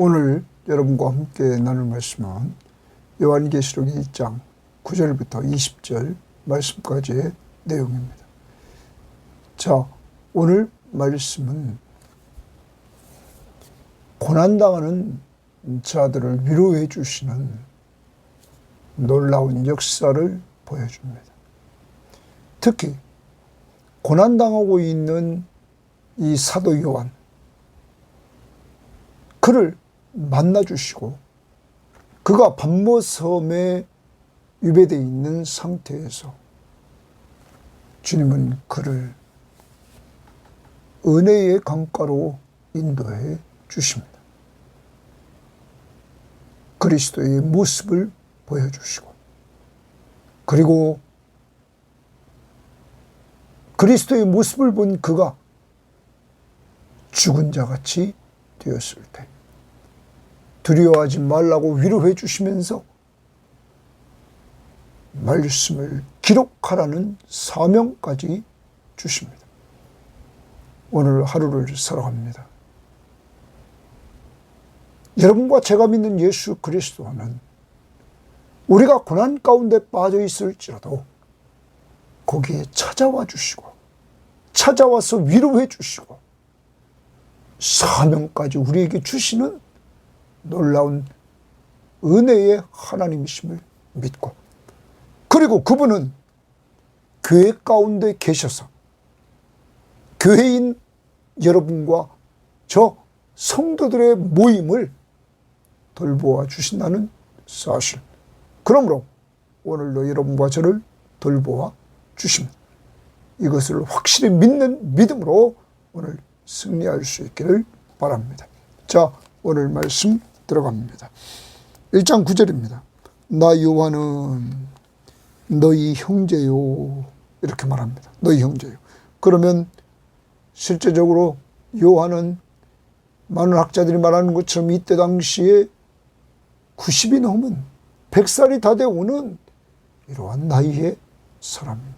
오늘 여러분과 함께 나눌 말씀은 요한계시록 2장 9절부터 20절 말씀까지의 내용입니다. 자, 오늘 말씀은 고난당하는 자들을 위로해 주시는 놀라운 역사를 보여줍니다. 특히 고난당하고 있는 이 사도 요한, 그를 만나주시고 그가 pat모섬에 유배되어 있는 상태에서 주님은 그를 은혜의 강가로 인도해 주십니다. 그리스도의 모습을 보여주시고, 그리고 그리스도의 모습을 본 그가 죽은 자같이 되었을 때 두려워하지 말라고 위로해 주시면서 말씀을 기록하라는 사명까지 주십니다. 오늘 하루를 살아갑니다. 여러분과 제가 믿는 예수 그리스도는 우리가 고난 가운데 빠져 있을지라도 거기에 찾아와 주시고, 찾아와서 위로해 주시고, 사명까지 우리에게 주시는 놀라운 은혜의 하나님이심을 믿고, 그리고 그분은 교회 가운데 계셔서 교회인 여러분과 저 성도들의 모임을 돌보아 주신다는 사실, 그러므로 오늘도 여러분과 저를 돌보아 주십니다. 이것을 확실히 믿는 믿음으로 오늘 승리할 수 있기를 바랍니다. 자, 오늘 말씀 들어갑니다. 1장 9절입니다. 나 요한은 너희 형제요, 이렇게 말합니다. 너희 형제요. 그러면 실제적으로 요한은 많은 학자들이 말하는 것처럼 이때 당시에 90이 넘은 100살이 다 되어오는 이러한 나이의 사람입니다.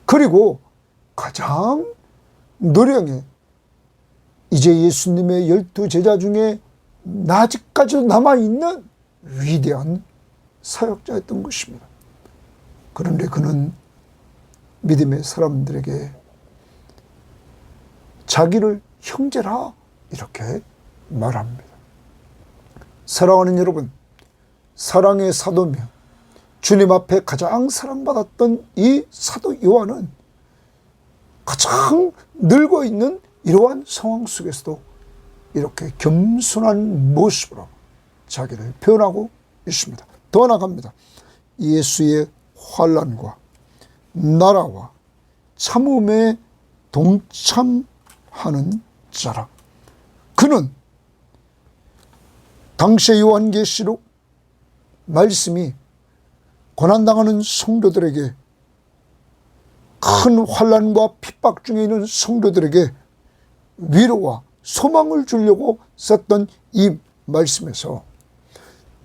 그리고 가장 노령에 이제 예수님의 12제자 중에 아직까지도 남아있는 위대한 사역자였던 것입니다. 그런데 그는 믿음의 사람들에게 자기를 형제라 이렇게 말합니다. 사랑하는 여러분, 사랑의 사도며 주님 앞에 가장 사랑받았던 이 사도 요한은 가장 늙어 있는 이러한 상황 속에서도 이렇게 겸손한 모습으로 자기를 표현하고 있습니다. 더 나아갑니다. 예수의 환난과 나라와 참음에 동참하는 자라. 그는 당시의 요한계시록 말씀이 고난당하는 성도들에게, 큰 환난과 핍박 중에 있는 성도들에게 위로와 소망을 주려고 썼던 이 말씀에서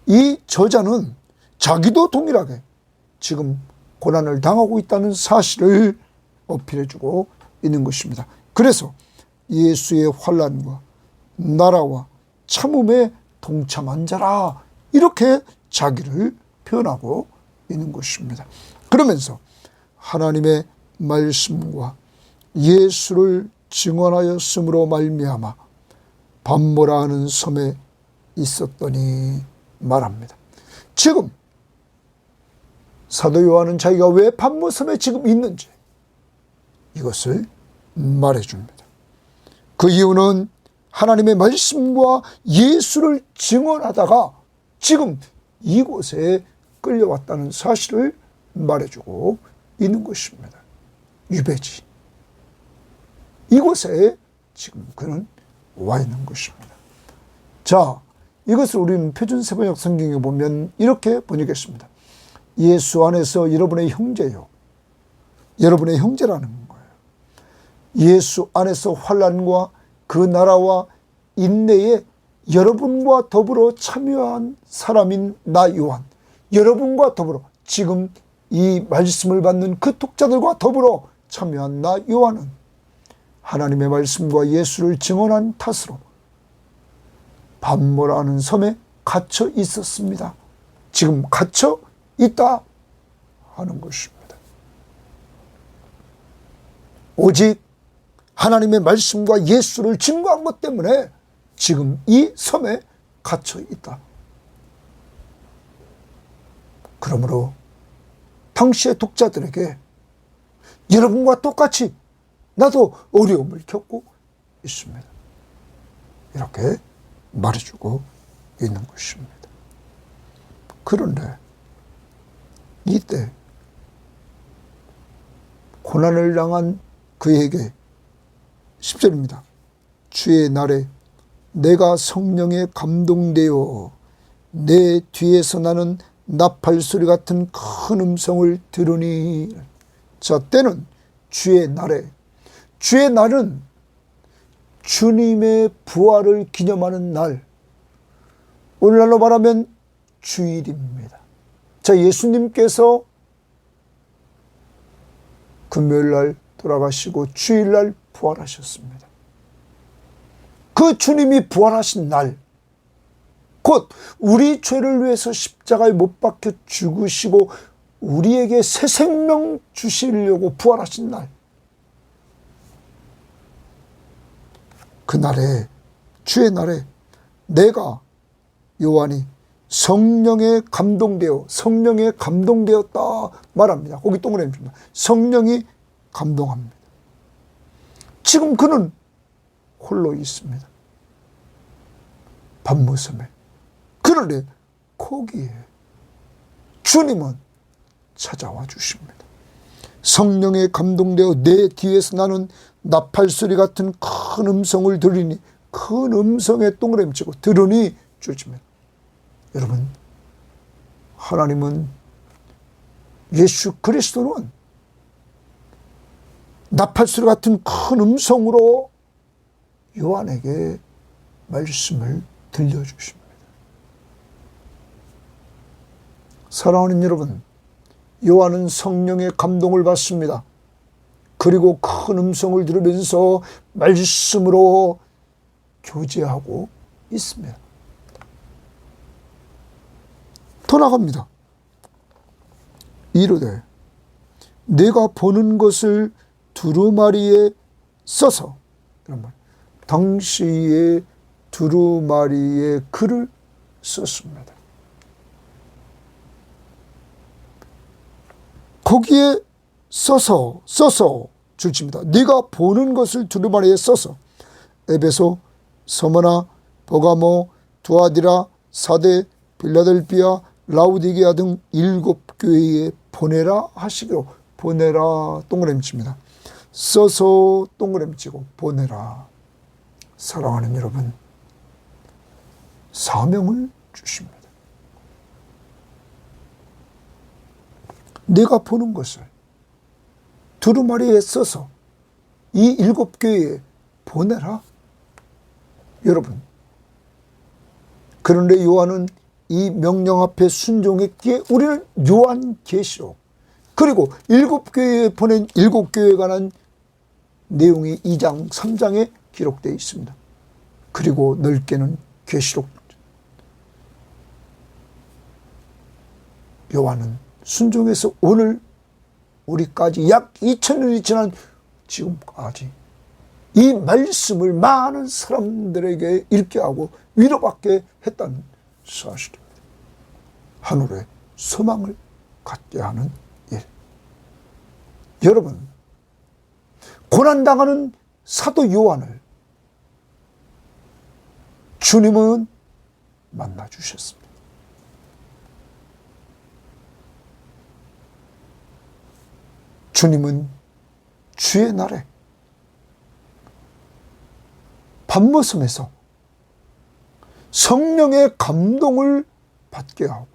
이 저자는 자기도 동일하게 지금 고난을 당하고 있다는 사실을 어필해주고 있는 것입니다. 그래서 예수의 환난과 나라와 참음에 동참한 자라, 이렇게 자기를 표현하고 있는 것입니다. 그러면서 하나님의 말씀과 예수를 증언하였으므로 말미암아 pat모라 하는 섬에 있었더니 말합니다. 지금 사도 요한은 자기가 왜 pat모섬에 지금 있는지 이것을 말해줍니다. 그 이유는 하나님의 말씀과 예수를 증언하다가 지금 이곳에 끌려왔다는 사실을 말해주고 있는 것입니다. 유배지, 이곳에 지금 그는 와 있는 것입니다. 자, 이것을 우리는 표준세번역 성경에 보면 이렇게 번역했습니다. 예수 안에서 여러분의 형제요, 여러분의 형제라는 거예요. 예수 안에서 환난과 그 나라와 인내에 여러분과 더불어 참여한 사람인 나 요한, 여러분과 더불어 지금 이 말씀을 받는 그 독자들과 더불어 참여한 나 요한은 하나님의 말씀과 예수를 증언한 탓으로 반모라는 섬에 갇혀 있었습니다. 지금 갇혀 있다 하는 것입니다. 오직 하나님의 말씀과 예수를 증거한 것 때문에 지금 이 섬에 갇혀 있다. 그러므로 당시의 독자들에게 여러분과 똑같이 나도 어려움을 겪고 있습니다. 이렇게 말해주고 있는 것입니다. 그런데 이때 고난을 당한 그에게 10절입니다. 주의 날에 내가 성령에 감동되어 내 뒤에서 나는 나팔 소리 같은 큰 음성을 들으니. 자, 때는 주의 날에, 주의 날은 주님의 부활을 기념하는 날, 오늘날로 말하면 주일입니다. 자, 예수님께서 금요일날 돌아가시고 주일날 부활하셨습니다. 그 주님이 부활하신 날, 곧 우리 죄를 위해서 십자가에 못 박혀 죽으시고 우리에게 새 생명 주시려고 부활하신 날, 그날에, 주의 날에 내가, 요한이 성령에 감동되었다 말합니다. 거기 동그라미 줍니다. 성령이 감동합니다. 지금 그는 홀로 있습니다. 반모섬에. 그런데 거기에 주님은 찾아와 주십니다. 성령에 감동되어 내 뒤에서 나는 나팔 소리 같은 큰 음성을 들으니, 큰 음성에 동그라미 치고 들으니 주십니다. 여러분, 하나님은, 예수 그리스도는 나팔 소리 같은 큰 음성으로 요한에게 말씀을 들려주십니다. 사랑하는 여러분, 요한은 성령의 감동을 받습니다. 그리고 큰 음성을 들으면서 말씀으로 교제하고 있습니다. 더 나갑니다. 이르되 내가 보는 것을 두루마리에 써서, 당시에 두루마리에 글을 썼습니다. 거기에 써서 주십니다. 네가 보는 것을 두루마리에 써서 에베소, 서머나, 버가모, 두아디라, 사데, 빌라델비아, 라우디게아 등 7교회에 보내라 하시기로, 보내라 동그라미 칩니다. 써서 동그라미 치고 보내라. 사랑하는 여러분, 사명을 주십니다. 내가 보는 것을 두루마리에 써서 이 7교회에 보내라. 여러분, 그런데 요한은 이 명령 앞에 순종했기에 우리는 요한계시록, 그리고 7교회에 보낸 7교회에 관한 내용이 2장, 3장에 기록되어 있습니다. 그리고 넓게는 계시록. 요한은 순종해서 오늘 우리까지 약 2000년이 지난 지금까지 이 말씀을 많은 사람들에게 읽게 하고 위로받게 했다는 사실입니다. 하늘에 소망을 갖게 하는 일. 여러분, 고난당하는 사도 요한을 주님은 만나주셨습니다. 주님은 주의 날에 반모섬에서 성령의 감동을 받게 하고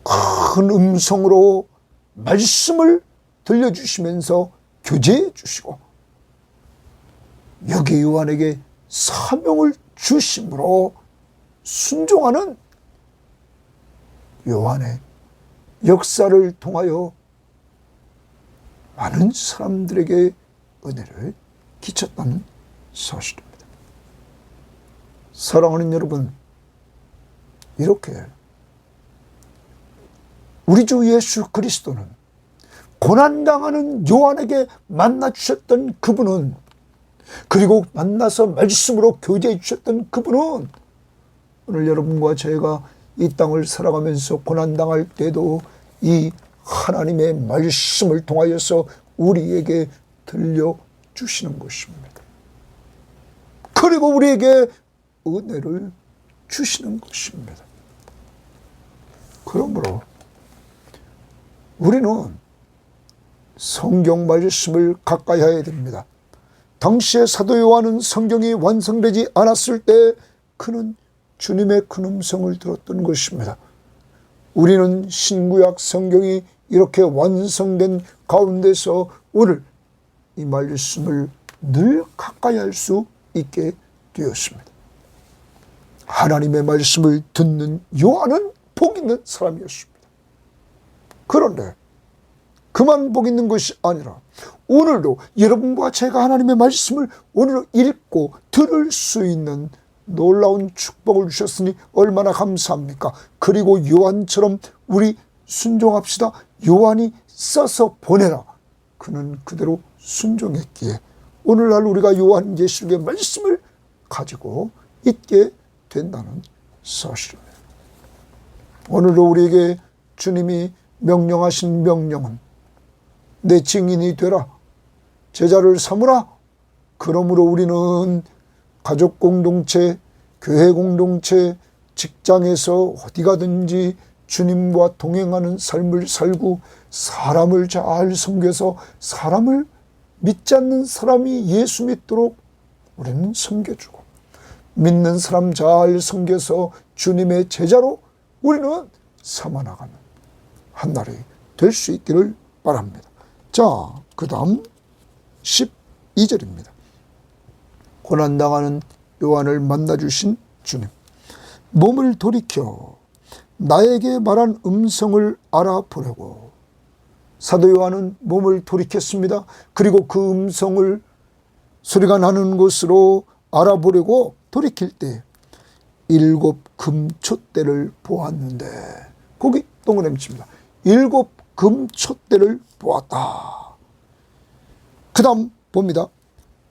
큰 음성으로 말씀을 들려주시면서 교제해 주시고 여기 요한에게 사명을 주심으로 순종하는 요한의 역사를 통하여 많은 사람들에게 은혜를 끼쳤다는 사실입니다. 사랑하는 여러분, 이렇게 우리 주 예수 그리스도는 고난당하는 요한에게 만나 주셨던 그분은, 그리고 만나서 말씀으로 교제해 주셨던 그분은, 오늘 여러분과 제가 이 땅을 살아가면서 고난당할 때도 이 하나님의 말씀을 통하여서 우리에게 들려주시는 것입니다. 그리고 우리에게 은혜를 주시는 것입니다. 그러므로 우리는 성경 말씀을 가까이 해야 됩니다. 당시에 사도 요한은 성경이 완성되지 않았을 때 그는 주님의 큰 음성을 들었던 것입니다. 우리는 신구약 성경이 이렇게 완성된 가운데서 오늘 이 말씀을 늘 가까이 할 수 있게 되었습니다. 하나님의 말씀을 듣는 요한은 복 있는 사람이었습니다. 그런데 그만 복 있는 것이 아니라 오늘도 여러분과 제가 하나님의 말씀을 오늘 읽고 들을 수 있는 놀라운 축복을 주셨으니 얼마나 감사합니까? 그리고 요한처럼 우리 순종합시다. 요한이 써서 보내라. 그는 그대로 순종했기에 오늘날 우리가 요한 예수의 말씀을 가지고 있게 된다는 사실입니다. 오늘도 우리에게 주님이 명령하신 명령은 내 증인이 되라, 제자를 삼으라. 그러므로 우리는 가족 공동체, 교회 공동체, 직장에서 어디 가든지 주님과 동행하는 삶을 살고 사람을 잘 섬겨서 사람을 믿지 않는 사람이 예수 믿도록 우리는 섬겨주고, 믿는 사람 잘 섬겨서 주님의 제자로 우리는 삼아나가는 한 날이 될 수 있기를 바랍니다. 자, 그 다음 12절입니다. 고난당하는 요한을 만나주신 주님, 몸을 돌이켜 나에게 말한 음성을 알아보려고. 사도 요한은 몸을 돌이켰습니다. 그리고 그 음성을 소리가 나는 곳으로 알아보려고 돌이킬 때 7 금촛대를 보았는데, 거기 동그라미 칩니다. 7 금촛대를 보았다. 그 다음 봅니다.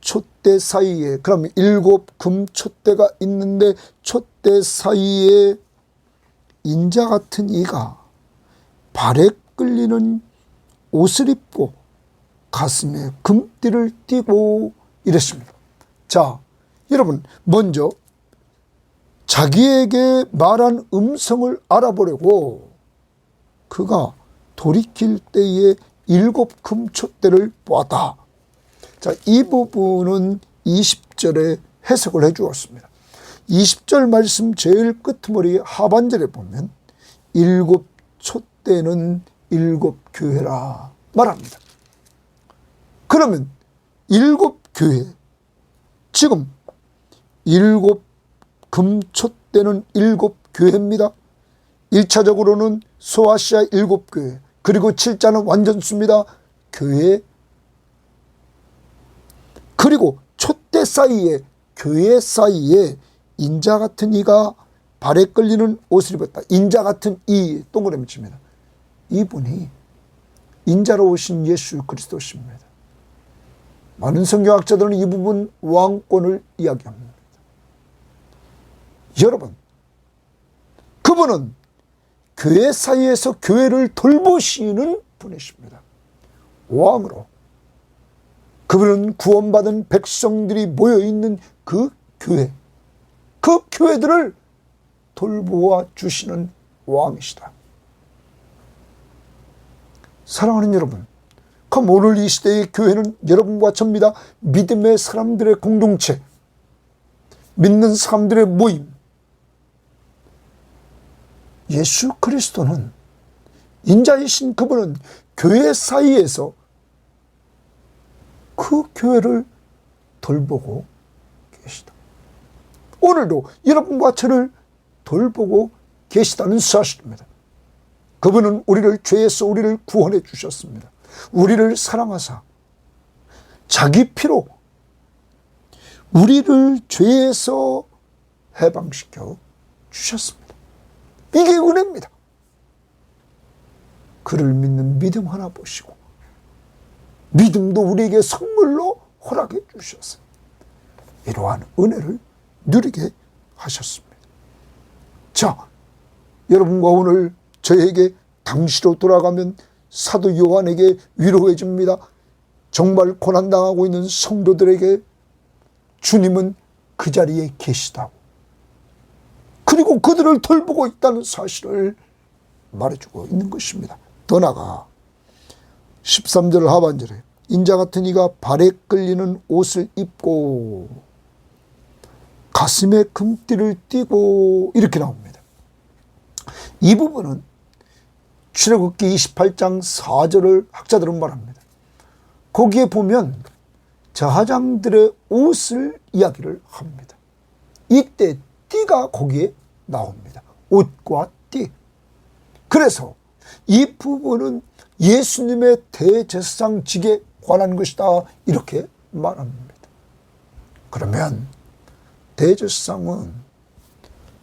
촛대 사이에, 그럼 7 금촛대가 있는데 촛대 사이에 인자 같은 이가 발에 끌리는 옷을 입고 가슴에 금띠를 띠고 이랬습니다. 자, 여러분, 먼저 자기에게 말한 음성을 알아보려고 그가 돌이킬 때에 7 금촛대를 보았다. 자, 이 부분은 20절에 해석을 해 주었습니다. 20절 말씀 제일 끄트머리 하반절에 보면 7 촛대는 7 교회라 말합니다. 그러면 7 교회, 지금 7 금촛대는 7 교회입니다. 1차적으로는 소아시아 7 교회, 그리고 7자는 완전수입니다. 교회, 그리고 촛대 사이에, 교회 사이에 인자 같은 이가 발에 끌리는 옷을 입었다. 인자 같은 이, 동그라미 칩니다. 이분이 인자로 오신 예수 그리스도십니다. 많은 성경학자들은 이 부분 왕권을 이야기합니다. 여러분, 그분은 교회 사이에서 교회를 돌보시는 분이십니다. 왕으로. 그분은 구원받은 백성들이 모여있는 그 교회, 그 교회들을 돌보아 주시는 왕이시다. 사랑하는 여러분, 그럼 오늘 이 시대의 교회는 여러분과 접니다. 믿음의 사람들의 공동체, 믿는 사람들의 모임. 예수 그리스도는, 인자이신 그분은 교회 사이에서 그 교회를 돌보고 계시다. 오늘도 여러분과 저를 돌보고 계시다는 사실입니다. 그분은 우리를 죄에서 우리를 구원해 주셨습니다. 우리를 사랑하사 자기 피로 우리를 죄에서 해방시켜 주셨습니다. 이게 은혜입니다. 그를 믿는 믿음 하나 보시고 믿음도 우리에게 선물로 허락해 주셨어요. 이러한 은혜를 누리게 하셨습니다. 자, 여러분과 오늘 저에게 당시로 돌아가면 사도 요한에게 위로해 줍니다. 정말 고난당하고 있는 성도들에게 주님은 그 자리에 계시다고, 그리고 그들을 돌보고 있다는 사실을 말해주고 있는 것입니다. 더 나아가 13절 하반절에 인자 같은 이가 발에 끌리는 옷을 입고 가슴에 금띠를 띠고 이렇게 나옵니다. 이 부분은 출애굽기 28장 4절을 학자들은 말합니다. 거기에 보면 저하장들의 옷을 이야기를 합니다. 이때 띠가 거기에 나옵니다. 옷과 띠. 그래서 이 부분은 예수님의 대제사장직에 관한 것이다, 이렇게 말합니다. 그러면 대제사장은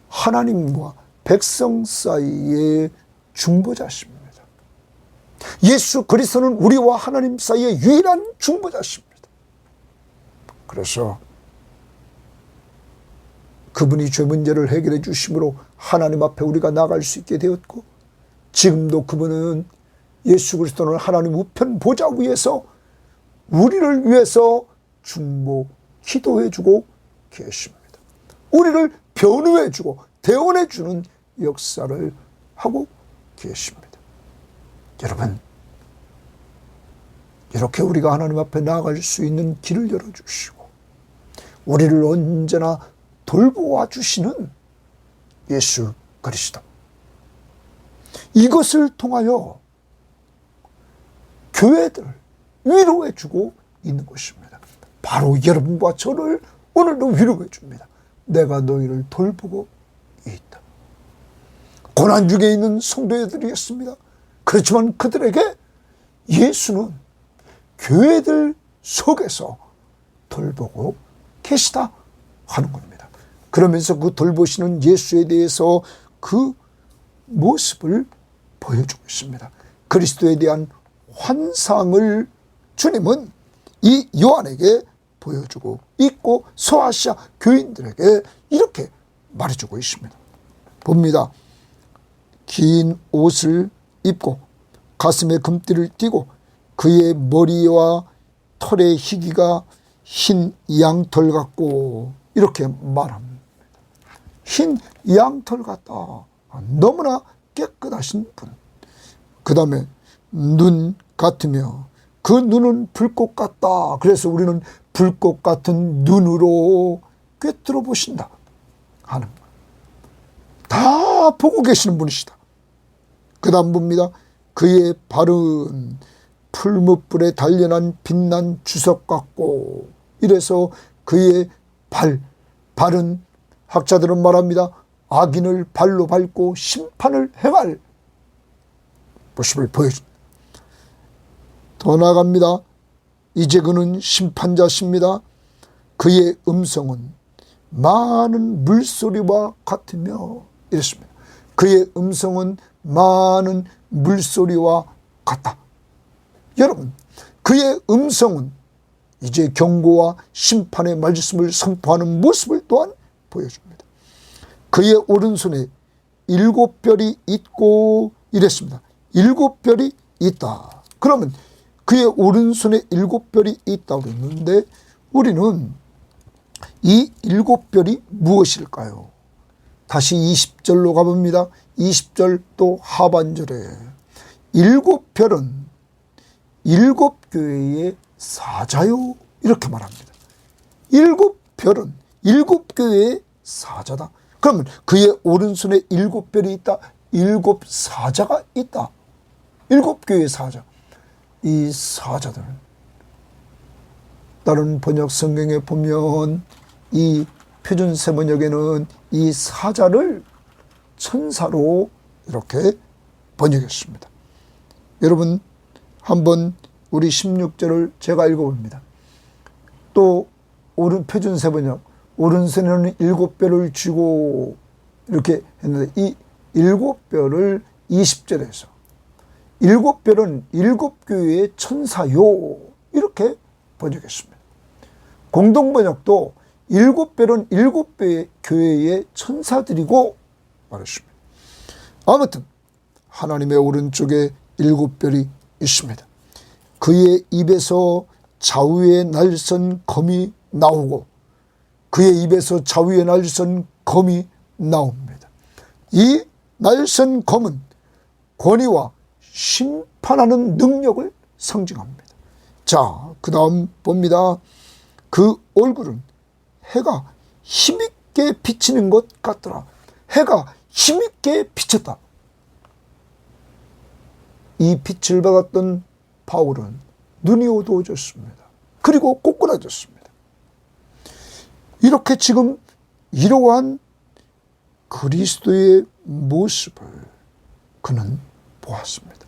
하나님과 백성 사이의 중보자십니다. 예수 그리스도는 우리와 하나님 사이의 유일한 중보자십니다. 그래서 그분이 죄 문제를 해결해 주심으로 하나님 앞에 우리가 나갈 수 있게 되었고, 지금도 그분은 예수 그리스도는 하나님 우편 보좌 위에서 우리를 위해서 중보 기도해 주고 계십니다. 우리를 변호해 주고 대언해 주는 역사를 하고 계십니다. 여러분, 이렇게 우리가 하나님 앞에 나아갈 수 있는 길을 열어주시고 우리를 언제나 돌보아 주시는 예수 그리스도, 이것을 통하여 교회들을 위로해 주고 있는 것입니다. 바로 여러분과 저를 오늘도 위로해 줍니다. 내가 너희를 돌보고 있다. 고난 중에 있는 성도들이었습니다. 그렇지만 그들에게 예수는 교회들 속에서 돌보고 계시다 하는 겁니다. 그러면서 그 돌보시는 예수에 대해서 그 모습을 보여주고 있습니다. 그리스도에 대한 환상을 주님은 이 요한에게 보여주고 있고 소아시아 교인들에게 이렇게 말해주고 있습니다. 봅니다. 긴 옷을 입고 가슴에 금띠를 띠고 그의 머리와 털의 희기가 흰 양털 같고 이렇게 말합니다. 흰 양털 같다. 너무나 깨끗하신 분. 그 다음에 눈 같으며 그 눈은 불꽃 같다. 그래서 우리는 불꽃 같은 눈으로 꿰뚫어 보신다 하는 거예요. 다 보고 계시는 분이시다. 그 다음 봅니다. 그의 발은 풀무불에 단련한 빛난 주석 같고, 이래서 그의 발은 학자들은 말합니다. 악인을 발로 밟고 심판을 행할 모습을 보여줍니다. 더 나아갑니다. 이제 그는 심판자십니다. 그의 음성은 많은 물소리와 같으며 이랬습니다. 그의 음성은 많은 물소리와 같다. 여러분, 그의 음성은 이제 경고와 심판의 말씀을 선포하는 모습을 또한 보여줍니다. 그의 오른손에 7별이 있고 이랬습니다. 7별이 있다. 그러면 그의 오른손에 7별이 있다고 그랬는데 우리는 이 7별이 무엇일까요? 다시 20절로 가봅니다. 20절 또 하반절에 7별은 7교회의 사자요 이렇게 말합니다. 7별은 7교회의 사자다. 그러면 그의 오른손에 7별이 있다. 7사자가 있다. 7교회의 사자. 이 사자들은 다른 번역 성경에 보면 이 표준세 번역에는 이 사자를 천사로 이렇게 번역했습니다. 여러분, 한번 우리 16절을 제가 읽어봅니다. 또 오른 표준세 번역 오른손에는 7뼈를 쥐고 이렇게 했는데 이 7뼈를 20절에서 7뼈는 7교회의 천사요 이렇게 번역했습니다. 공동번역도 7뼈는 7교회의 천사들이고 말했습니다. 아무튼 하나님의 오른쪽에 7뼈이 있습니다. 그의 입에서 좌우의 날선 검이 나오고 그의 입에서 좌우의 날선 검이 나옵니다. 이 날선 검은 권위와 심판하는 능력을 상징합니다. 자, 그 다음 봅니다. 그 얼굴은 해가 힘있게 비치는 것 같더라. 해가 힘있게 비쳤다. 이 빛을 받았던 바울은 눈이 어두워졌습니다. 그리고 꼬꾸라졌습니다. 이렇게 지금 이러한 그리스도의 모습을 그는 보았습니다.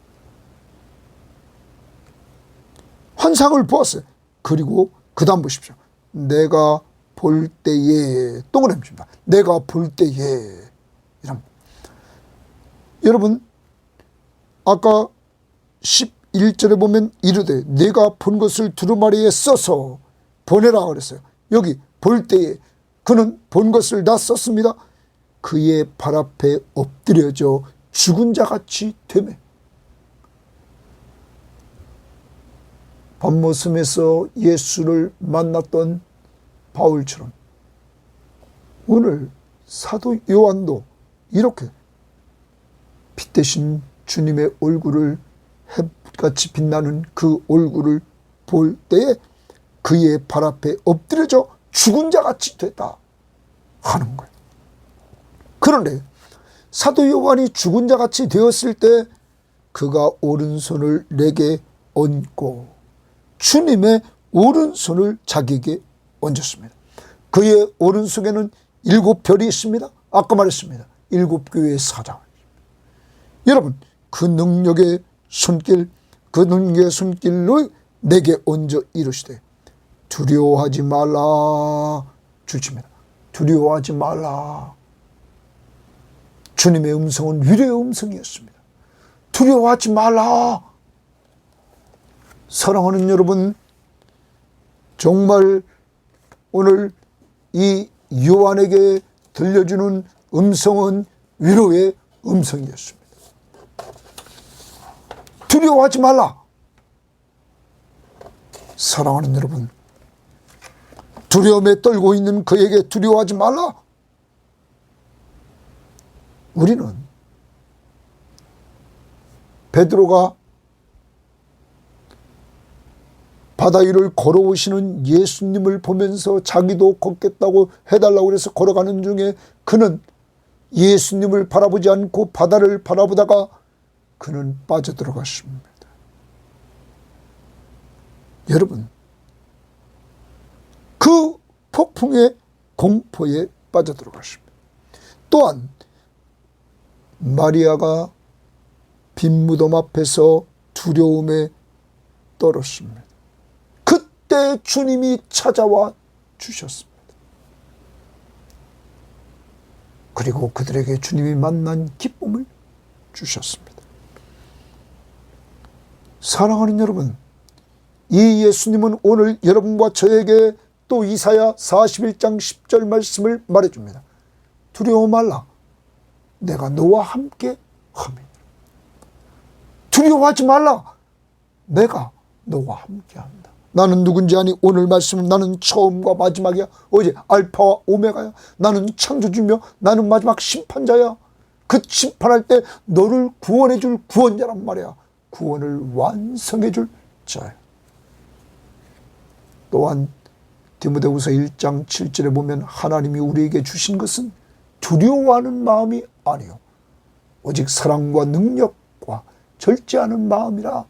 환상을 보았어요. 그리고 그 다음 보십시오. 내가 볼 때에 동그라미입니다. 내가 볼 때에 이런. 여러분 아까 11절에 보면 이르되 내가 본 것을 두루마리에 써서 보내라 그랬어요. 여기 볼 때에 그는 본 것을 다 썼습니다. 그의 발 앞에 엎드려져 죽은 자같이 되매. 밤모섬에서 예수를 만났던 바울처럼 오늘 사도 요한도 이렇게 빛 대신 주님의 얼굴을 햇같이 빛나는 그 얼굴을 볼 때에 그의 발 앞에 엎드려져 죽은 자같이 됐다 하는 거예요. 그런데 사도 요한이 죽은 자같이 되었을 때 그가 오른손을 내게 얹고 주님의 오른손을 자기에게 얹었습니다. 그의 오른손에는 7별이 있습니다. 아까 말했습니다. 7교회의 사장. 여러분 그 능력의 손길, 그 능력의 손길로 내게 얹어 이르시되 두려워하지 말라 주십니다. 두려워하지 말라. 주님의 음성은 위로의 음성이었습니다. 두려워하지 말라. 사랑하는 여러분, 정말 오늘 이 요한에게 들려주는 음성은 위로의 음성이었습니다. 두려워하지 말라. 사랑하는 여러분, 두려움에 떨고 있는 그에게 두려워하지 말라. 우리는 베드로가 바다 위를 걸어오시는 예수님을 보면서 자기도 걷겠다고 해달라고 해서 걸어가는 중에 그는 예수님을 바라보지 않고 바다를 바라보다가 그는 빠져들어갔습니다. 여러분, 그 폭풍의 공포에 빠져들어갔습니다. 또한 마리아가 빈 무덤 앞에서 두려움에 떨었습니다. 그때 주님이 찾아와 주셨습니다. 그리고 그들에게 주님이 만난 기쁨을 주셨습니다. 사랑하는 여러분, 이 예수님은 오늘 여러분과 저에게 또 이사야 41장 10절 말씀을 말해줍니다. 두려워 말라. 내가 너와 함께 함이니라. 두려워하지 말라. 내가 너와 함께 한다. 나는 누군지 아니? 오늘 말씀은 나는 처음과 마지막이야. 어제 알파와 오메가야. 나는 창조주며 나는 마지막 심판자야. 그 심판할 때 너를 구원해 줄 구원자란 말이야. 구원을 완성해 줄 자야. 또한 디모데후서 1장 7절에 보면 하나님이 우리에게 주신 것은 두려워하는 마음이 아니요 오직 사랑과 능력과 절제하는 마음이라.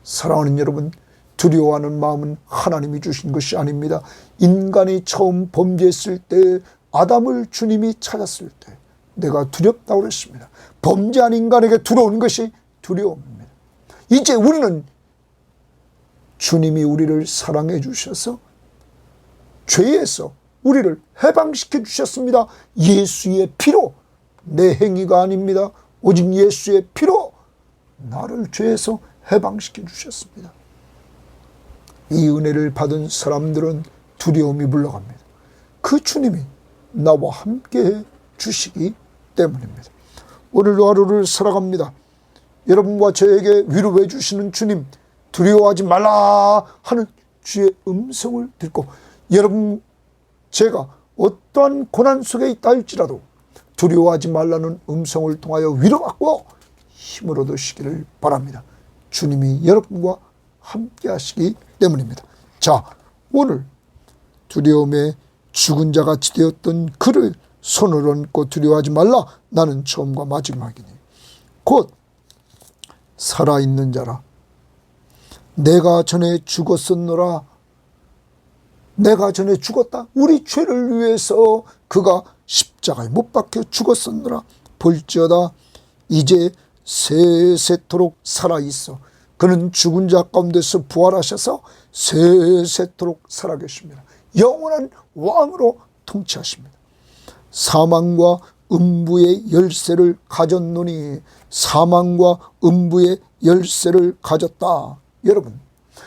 사랑하는 여러분, 두려워하는 마음은 하나님이 주신 것이 아닙니다. 인간이 처음 범죄했을 때 아담을 주님이 찾았을 때 내가 두렵다고 그랬습니다. 범죄한 인간에게 들어온 것이 두려움입니다. 이제 우리는 주님이 우리를 사랑해 주셔서 죄에서 우리를 해방시켜 주셨습니다. 예수의 피로, 내 행위가 아닙니다. 오직 예수의 피로 나를 죄에서 해방시켜 주셨습니다. 이 은혜를 받은 사람들은 두려움이 물러갑니다. 그 주님이 나와 함께 주시기 때문입니다. 오늘도 하루를 살아갑니다. 여러분과 저에게 위로해 주시는 주님, 두려워하지 말라 하는 주의 음성을 듣고, 여러분 제가 어떠한 고난 속에 있다 할지라도 두려워하지 말라는 음성을 통하여 위로받고 힘을 얻으시기를 바랍니다. 주님이 여러분과 함께 하시기 때문입니다. 자, 오늘 두려움에 죽은 자같이 되었던 그를 손을 얹고 두려워하지 말라. 나는 처음과 마지막이니 곧 살아있는 자라. 내가 전에 죽었었노라. 내가 전에 죽었다. 우리 죄를 위해서 그가 십자가에 못 박혀 죽었었노라. 볼지어다 이제 세세토록 살아있어. 그는 죽은 자 가운데서 부활하셔서 세세토록 살아계십니다. 영원한 왕으로 통치하십니다. 사망과 음부의 열쇠를 가졌노니, 사망과 음부의 열쇠를 가졌다. 여러분,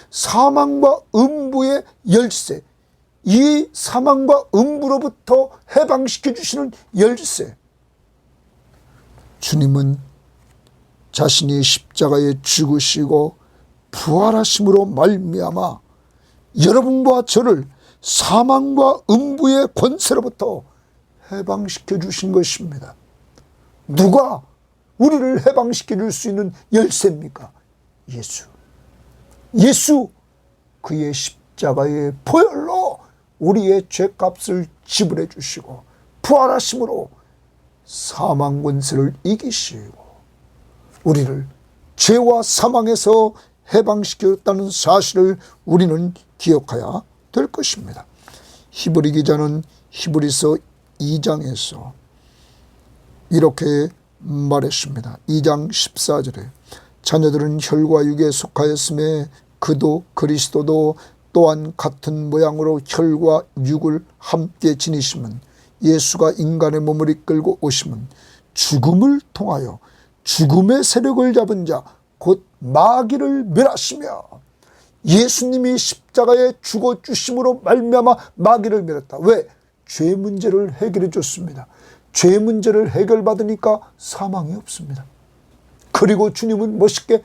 사망과 음부의 열쇠, 이 사망과 음부로부터 해방시켜 주시는 열쇠, 주님은 자신이 십자가에 죽으시고 부활하심으로 말미암아 여러분과 저를 사망과 음부의 권세로부터 해방시켜 주신 것입니다. 누가 우리를 해방시켜 줄 수 있는 열쇠입니까? 예수. 예수, 그의 십자가의 보혈로 우리의 죄값을 지불해 주시고 부활하심으로 사망 권세를 이기시고 우리를 죄와 사망에서 해방시켰다는 사실을 우리는 기억해야 될 것입니다. 히브리 기자는 히브리서 2장에서 이렇게 말했습니다. 2장 14절에 자녀들은 혈과 육에 속하였음에 그도 그리스도도 또한 같은 모양으로 혈과 육을 함께 지니심은 예수가 인간의 몸을 이끌고 오심은 죽음을 통하여 죽음의 세력을 잡은 자 곧 마귀를 멸하시며, 예수님이 십자가에 죽어 주심으로 말미암아 마귀를 멸했다. 왜? 죄 문제를 해결해 줬습니다. 죄 문제를 해결받으니까 사망이 없습니다. 그리고 주님은 멋있게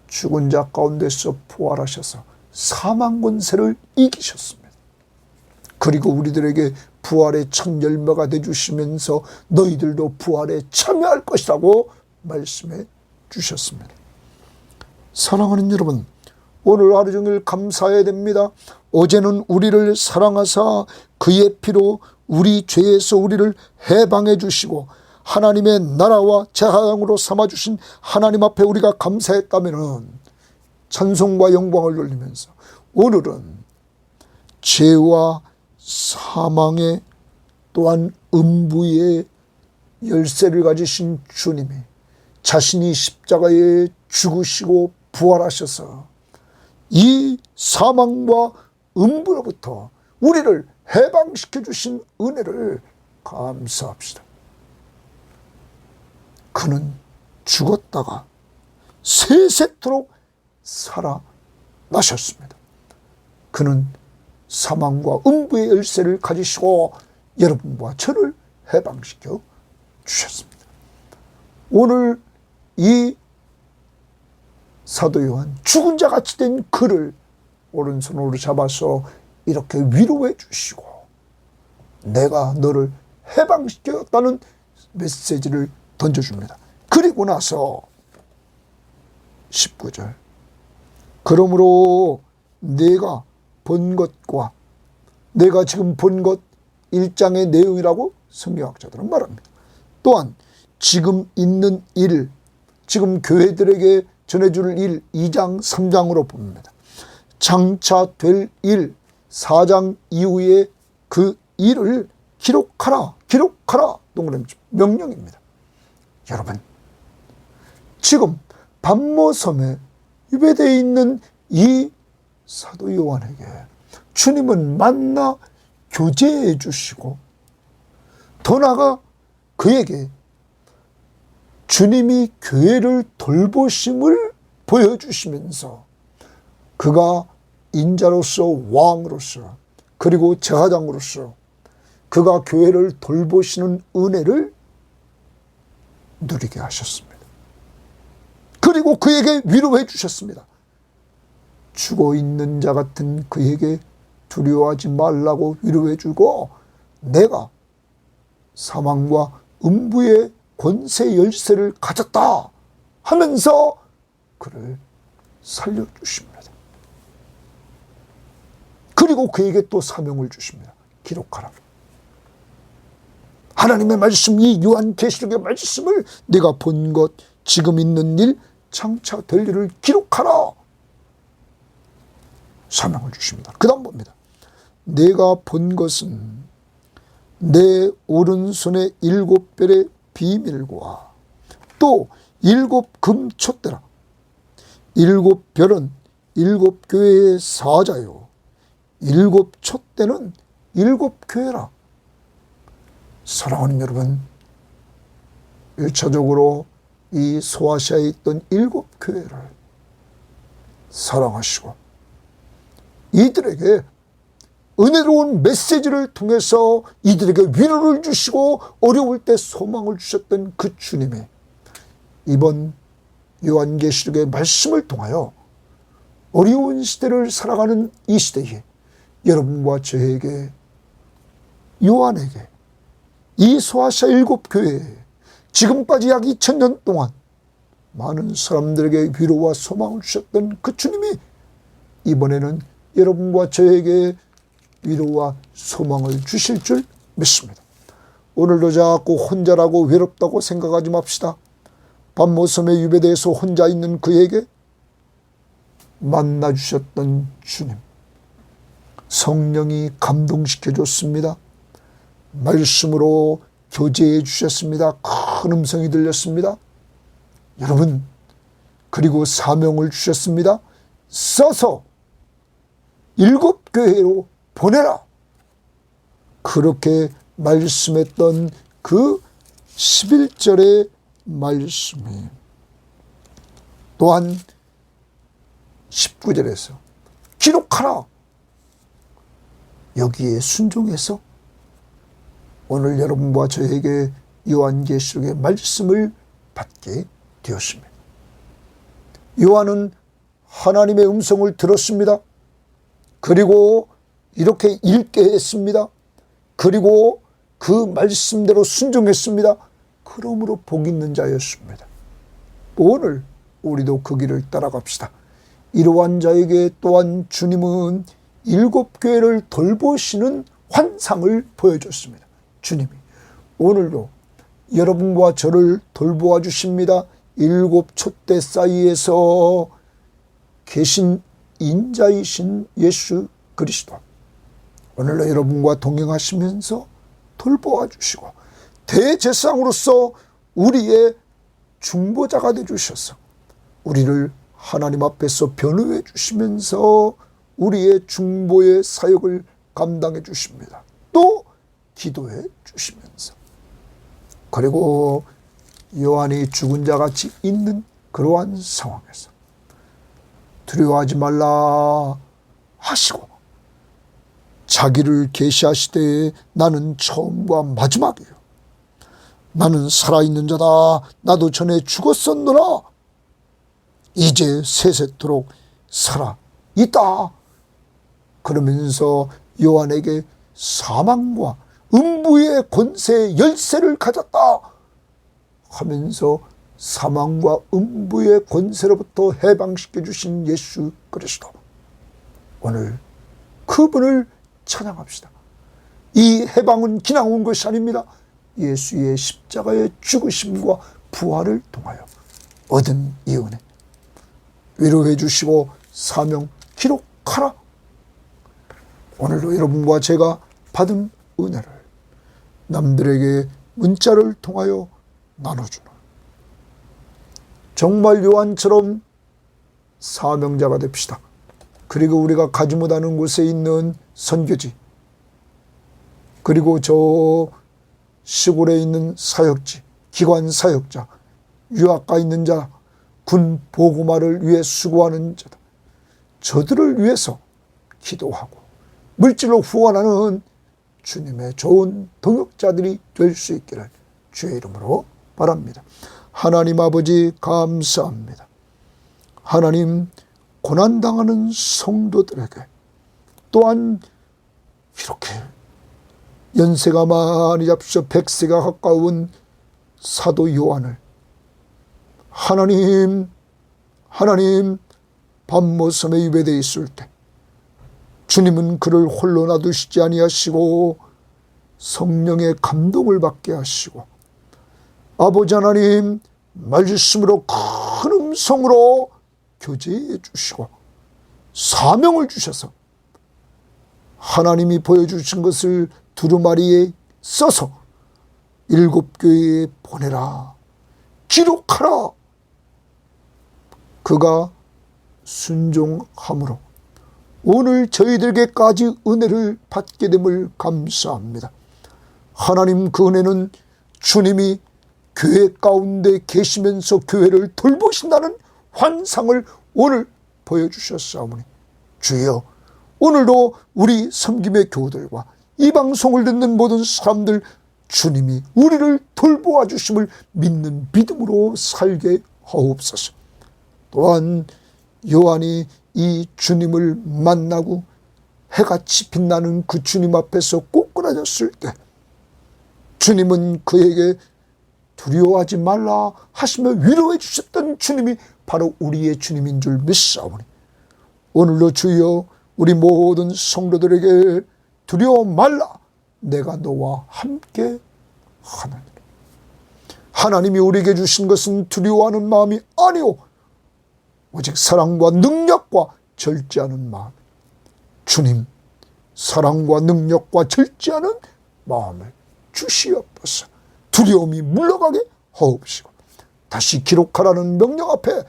죽은 자 가운데서 부활하셔서 사망 권세를 이기셨습니다. 그리고 우리들에게 부활의 첫 열매가 되주시면서 너희들도 부활에 참여할 것이라고 말씀해 주셨습니다. 사랑하는 여러분, 오늘 하루 종일 감사해야 됩니다. 어제는 우리를 사랑하사 그의 피로 우리 죄에서 우리를 해방해 주시고 하나님의 나라와 제사장으로 삼아주신 하나님 앞에 우리가 감사했다면 찬송과 영광을 돌리면서 오늘은 죄와 사망의 또한 음부의 열쇠를 가지신 주님이 자신이 십자가에 죽으시고 부활하셔서 이 사망과 음부로부터 우리를 해방시켜 주신 은혜를 감사합시다. 그는 죽었다가 세세토록 살아나셨습니다. 그는 사망과 음부의 열쇠를 가지시고 여러분과 저를 해방시켜 주셨습니다. 오늘 이 사도 요한, 죽은 자 같이 된 그를 오른손으로 잡아서 이렇게 위로해 주시고 내가 너를 해방시켰다는 메시지를 던져줍니다. 그리고 나서 19절, 그러므로 내가 본 것과 내가 지금 본 것 1장의 내용이라고 성경학자들은 말합니다. 또한 지금 있는 일, 지금 교회들에게 전해줄 일 2장 3장으로 봅니다. 장차 될 일 4장 이후에 그 일을 기록하라, 기록하라. 동그라미 명령입니다. 여러분, 지금 반모섬에 유배되어 있는 이 사도 요한에게 주님은 만나 교제해 주시고 더 나아가 그에게 주님이 교회를 돌보심을 보여주시면서 그가 인자로서 왕으로서 그리고 제사장으로서 그가 교회를 돌보시는 은혜를 누리게 하셨습니다. 그리고 그에게 위로해 주셨습니다. 죽어 있는 자 같은 그에게 두려워하지 말라고 위로해 주고 내가 사망과 음부의 권세 열쇠를 가졌다 하면서 그를 살려주십니다. 그리고 그에게 또 사명을 주십니다. 기록하라. 하나님의 말씀, 이 요한계시록의 말씀을 네가 본 것, 지금 있는 일, 장차 될 일을 기록하라. 사명을 주십니다. 그 다음 봅니다. 내가 본 것은 내 오른손의 7별의 비밀과 또 7금 촛대라. 7별은 7교회의 사자요 7 촛대는 7교회라. 사랑하는 여러분, 1차적으로 이 소아시아에 있던 7교회를 사랑하시고 이들에게 은혜로운 메시지를 통해서 이들에게 위로를 주시고 어려울 때 소망을 주셨던 그 주님이 이번 요한계시록의 말씀을 통하여 어려운 시대를 살아가는 이 시대에 여러분과 저에게, 요한에게, 이 소아시아 7교회에 지금까지 약 2000년 동안 많은 사람들에게 위로와 소망을 주셨던 그 주님이 이번에는 여러분과 저에게 위로와 소망을 주실 줄 믿습니다. 오늘도 자꾸 혼자라고 외롭다고 생각하지 맙시다. 밤모섬에 유배돼서 혼자 있는 그에게 만나주셨던 주님, 성령이 감동시켜줬습니다. 말씀으로 교제해 주셨습니다. 큰 음성이 들렸습니다. 여러분, 그리고 사명을 주셨습니다. 써서 7교회로 보내라. 그렇게 말씀했던 그 11절의 말씀이 또한 19절에서 기록하라. 여기에 순종해서 오늘 여러분과 저에게 요한계시록의 말씀을 받게 되었습니다. 요한은 하나님의 음성을 들었습니다. 그리고 이렇게 읽게 했습니다. 그리고 그 말씀대로 순종했습니다. 그러므로 복 있는 자였습니다. 오늘 우리도 그 길을 따라갑시다. 이러한 자에게 또한 주님은 7교회를 돌보시는 환상을 보여줬습니다. 주님이 오늘도 여러분과 저를 돌보아 주십니다. 7 촛대 사이에서 계신 인자이신 예수 그리스도, 오늘도 여러분과 동행하시면서 돌보아 주시고 대제사장으로서 우리의 중보자가 되주셔서 우리를 하나님 앞에서 변호해 주시면서 우리의 중보의 사역을 감당해 주십니다. 또 기도해 주시면서, 그리고 요한이 죽은 자같이 있는 그러한 상황에서 두려워하지 말라 하시고 자기를 계시하시되 나는 처음과 마지막이요 나는 살아있는 자다. 나도 전에 죽었었노라. 이제 세세토록 살아있다. 그러면서 요한에게 사망과 음부의 권세의 열쇠를 가졌다 하면서 사망과 음부의 권세로부터 해방시켜 주신 예수 그리스도, 오늘 그분을 찬양합시다. 이 해방은 그냥 온 것이 아닙니다. 예수의 십자가의 죽으심과 부활을 통하여 얻은 이 은혜, 위로해 주시고 사명 기록하라. 오늘도 여러분과 제가 받은 은혜를 남들에게 문자를 통하여 나눠주는, 정말 요한처럼 사명자가 됩시다. 그리고 우리가 가지 못하는 곳에 있는 선교지, 그리고 저 시골에 있는 사역지, 기관 사역자, 유학가 있는 자, 군 보고마를 위해 수고하는 자들, 저들을 위해서 기도하고 물질로 후원하는 주님의 좋은 동역자들이 될 수 있기를 주의 이름으로 바랍니다. 하나님 아버지 감사합니다. 하나님, 고난당하는 성도들에게 또한 이렇게 연세가 많이 잡수어 100세가 가까운 사도 요한을 하나님 밤모섬에 유배되어 있을 때 주님은 그를 홀로 놔두시지 아니하시고 성령의 감동을 받게 하시고 아버지 하나님 말씀으로 큰 음성으로 교제해 주시고 사명을 주셔서 하나님이 보여주신 것을 두루마리에 써서 7교회에 보내라, 기록하라. 그가 순종함으로 오늘 저희들에게까지 은혜를 받게 됨을 감사합니다. 하나님, 그 은혜는 주님이 교회 가운데 계시면서 교회를 돌보신다는 환상을 오늘 보여주셨사오니 주여, 오늘도 우리 섬김의 교우들과 이 방송을 듣는 모든 사람들, 주님이 우리를 돌보아 주심을 믿는 믿음으로 살게 하옵소서. 또한 요한이 이 주님을 만나고 해같이 빛나는 그 주님 앞에서 꼬꾸라졌을 때 주님은 그에게 두려워하지 말라 하시며 위로해 주셨던 주님이 바로 우리의 주님인 줄 믿사오니 오늘도 주여, 우리 모든 성도들에게 두려워 말라, 내가 너와 함께 하나니라. 하나님이 우리에게 주신 것은 두려워하는 마음이 아니오 오직 사랑과 능력과 절제하는 마음. 주님, 사랑과 능력과 절제하는 마음을 주시옵소서. 두려움이 물러가게 하옵시고 다시 기록하라는 명령 앞에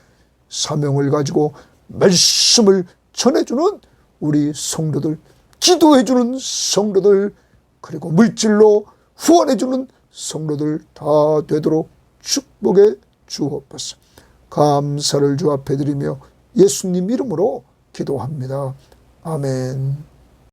사명을 가지고 말씀을 전해주는 우리 성도들, 기도해주는 성도들, 그리고 물질로 후원해주는 성도들 다 되도록 축복해 주옵소서. 감사를 주 앞에 드리며 예수님 이름으로 기도합니다. 아멘.